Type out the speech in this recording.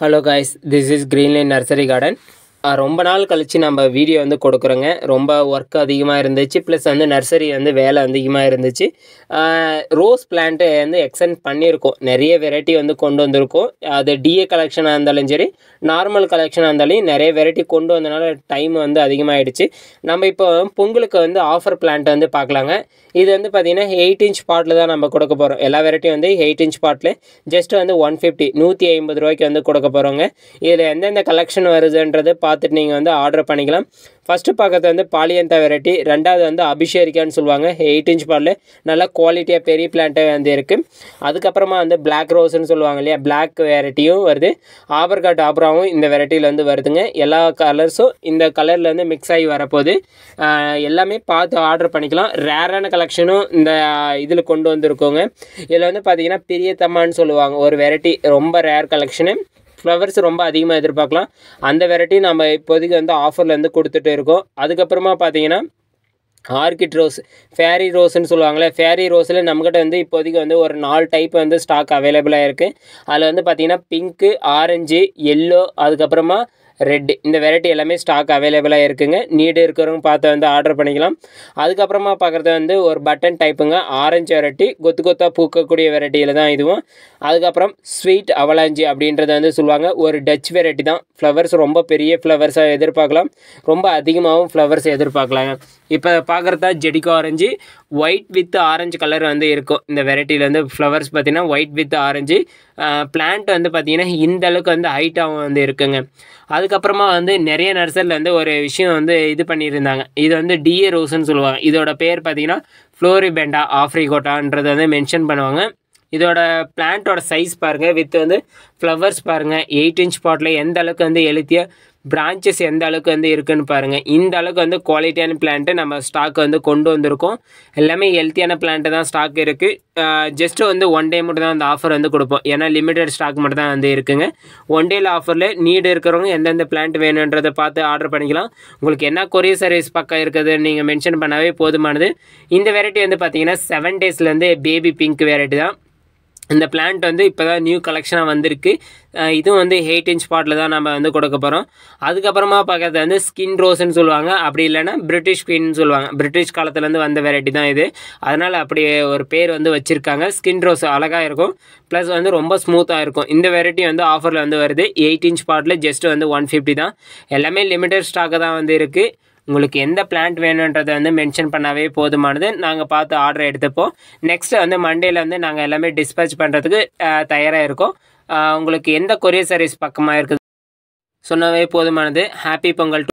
Hello guys, this is Greenland Nursery Garden. ரொம்ப நாள் கழிச்சு நம்ம வீடியோ வந்து கொடுக்குறோங்க. ரொம்ப ஒர்க் அதிகமாக இருந்துச்சு, ப்ளஸ் வந்து நர்சரி வந்து வேலை அதிகமாக இருந்துச்சு. ரோஸ் பிளான்ட்டு வந்து எக்ஸ்டெண்ட் பண்ணியிருக்கோம், நிறைய வெரைட்டி வந்து கொண்டு வந்திருக்கோம். அது டிஏ கலெக்ஷனாக இருந்தாலும் சரி, நார்மல் கலெக்ஷனாக இருந்தாலும் நிறைய வெரைட்டி கொண்டு வந்தனால டைம் வந்து அதிகமாகிடுச்சு. நம்ம இப்போ பொங்கலுக்கு வந்து ஆஃபர் பிளான்ட் வந்து பார்க்கலாங்க. இது வந்து பார்த்திங்கன்னா 8 inch பாட்டில் தான் நம்ம கொடுக்க போகிறோம். எல்லா வெரைட்டியும் வந்து 8 inch பாட்டில் ஜஸ்ட் வந்து 150 ரூபாய்க்கு வந்து கொடுக்க போகிறோங்க. இதில் எந்தெந்த கலெக்ஷன் வருதுன்றது பார்த்துட்டு நீங்கள் வந்து ஆர்டர் பண்ணிக்கலாம். ஃபஸ்ட்டு பார்க்கறது வந்து பாலியந்தா வெரைட்டி, ரெண்டாவது வந்து அபிஷேரிக்கான்னு சொல்லுவாங்க. 8 inch பாட்டில் நல்லா குவாலிட்டியாக பெரிய பிளான்ட்டே வந்து இருக்குது. அதுக்கப்புறமா வந்து பிளாக் ரோஸ்ன்னு சொல்லுவாங்க இல்லையா, பிளாக் வெரைட்டியும் வருது. ஆபர்காட் ஆப்ராவும் இந்த வெரைட்டியில் வந்து வருதுங்க. எல்லா கலர்ஸும் இந்த கலரில் வந்து மிக்ஸ் ஆகி வரப்போகுது. எல்லாமே பார்த்து ஆர்டர் பண்ணிக்கலாம். ரேரான கலெக்ஷனும் இந்த இதில் கொண்டு வந்திருக்கோங்க. இதில் வந்து பார்த்திங்கன்னா பிரியத்தம்மான்னு சொல்லுவாங்க ஒரு வெரைட்டி, ரொம்ப ரேர் கலெக்ஷனு. ஃப்ளவர்ஸ் ரொம்ப அதிகமாக எதிர்பார்க்கலாம். அந்த வெரைட்டி நம்ம இப்போதைக்கு வந்து ஆஃபரில் வந்து கொடுத்துட்டு இருக்கோம். அதுக்கப்புறமா பார்த்தீங்கன்னா ஆர்கிட் ரோஸ், ஃபேரி ரோஸ்ன்னு சொல்லுவாங்களே, ஃபேரி ரோஸில் நம்மக்கிட்ட வந்து இப்போதைக்கு வந்து ஒரு 4 டைப் வந்து ஸ்டாக் அவைலபிளாக இருக்குது. அதில் வந்து பார்த்திங்கன்னா பிங்க்கு, ஆரஞ்சு, எல்லோ, அதுக்கப்புறமா ரெட், இந்த வெரைட்டி எல்லாமே ஸ்டாக் அவைலபிளாக இருக்குங்க. நீடு இருக்கிறவங்க பார்த்து வந்து ஆர்டர் பண்ணிக்கலாம். அதுக்கப்புறமா பார்க்குறது வந்து ஒரு பட்டன் டைப்புங்க, ஆரஞ்சு வெரைட்டி, கொத்து கொத்தாக பூக்கக்கூடிய வெரைட்டியில் தான் இதுவும். அதுக்கப்புறம் ஸ்வீட் அவலாஞ்சி அப்படின்றத வந்து சொல்லுவாங்க, ஒரு டச் வெரைட்டி தான். ஃப்ளவர்ஸ் ரொம்ப பெரிய ஃப்ளவர்ஸாக எதிர்பார்க்கலாம், ரொம்ப அதிகமாகவும் ஃப்ளவர்ஸ் எதிர்பார்க்கலாங்க. இப்போ பார்க்குறதா ஜெடிகோ orange, white with orange colour வந்து இருக்கும். இந்த வெரைட்டியில் வந்து ஃப்ளவர்ஸ் பார்த்திங்கன்னா ஒயிட் வித் ஆரஞ்சு. பிளான்ட் வந்து பார்த்திங்கன்னா இந்த அளவுக்கு வந்து ஹைட்டாகவும் வந்து இருக்குங்க. அதுக்கப்புறமா வந்து நிறைய நர்சரியில் வந்து ஒரு விஷயம் வந்து இது பண்ணியிருந்தாங்க. இது வந்து டிஏ ரோஸ்ன்னு சொல்லுவாங்க. இதோட பேர் பார்த்திங்கன்னா ஃப்ளோரிபெண்டா ஆஃப்ரிகோட்டான்றது வந்து மென்ஷன் பண்ணுவாங்க. இதோட பிளான்ட்டோட சைஸ் பாருங்கள், வித் வந்து ஃப்ளவர்ஸ் பாருங்கள். 8 inch பாட்டில் எந்த அளவுக்கு வந்து எழுத்தியாக பிரான்ச்சஸ் எந்த அளவுக்கு வந்து இருக்குதுன்னு பாருங்கள். இந்த அளவுக்கு வந்து குவாலிட்டியான பிளான்ட்டு நம்ம ஸ்டாக் வந்து கொண்டு வந்திருக்கோம். எல்லாமே ஹெல்த்தியான பிளான்ட்டு தான் ஸ்டாக் இருக்குது. ஜஸ்ட்டு வந்து 1 day மட்டும் தான் அந்த ஆஃபர் வந்து கொடுப்போம், ஏன்னா லிமிடெட் ஸ்டாக் மட்டும் தான் வந்து இருக்குங்க. 1 day ஆஃபரில் நீடு இருக்கிறவங்க எந்தெந்த பிளான்ட் வேணுன்றதை பார்த்து ஆர்டர் பண்ணிக்கலாம். உங்களுக்கு என்ன கொரியர் சர்வீஸ் பக்கம் இருக்குது நீங்கள் மென்ஷன் பண்ணாவே போதுமானது. இந்த வெரைட்டி வந்து பார்த்திங்கன்னா 7 daysலேருந்து பேபி பிங்க் வெரைட்டி தான். இந்த பிளான்ட் வந்து இப்போ தான் நியூ கலெக்ஷனாக வந்திருக்கு. இதுவும் வந்து 8 inch பாட்டில் தான் நம்ம வந்து கொடுக்க போகிறோம். அதுக்கப்புறமா பார்க்குறது வந்து ஸ்கின் ரோஸ்ன்னு சொல்லுவாங்க, அப்படி இல்லைன்னா பிரிட்டிஷ் குயின்னு சொல்லுவாங்க. பிரிட்டிஷ் காலத்துலேருந்து வந்த வெரைட்டி தான் இது, அதனால் அப்படி ஒரு பேர் வந்து வச்சுருக்காங்க. ஸ்கின் ரோஸ் அழகாக இருக்கும், ப்ளஸ் வந்து ரொம்ப ஸ்மூத்தாக இருக்கும். இந்த வெரைட்டி வந்து ஆஃபரில் வந்து வருது. 8 inch பாட்டில் ஜஸ்ட் வந்து 150 தான். எல்லாமே லிமிடெட் ஸ்டாக்கு தான் வந்து இருக்குது. உங்களுக்கு எந்த பிளான்ட் வேணுன்றதை வந்து மென்ஷன் பண்ணாவே போதுமானது. நாங்கள் பார்த்து ஆர்டர் எடுத்துப்போம். நெக்ஸ்ட்டு வந்து மண்டேல வந்து நாங்கள் எல்லாமே டிஸ்பேச் பண்ணுறதுக்கு தயாராக இருக்கோம். உங்களுக்கு எந்த கொரியர் சர்வீஸ் பக்கமாக இருக்குது சொன்னாவே போதுமானது. ஹாப்பி பொங்கல்.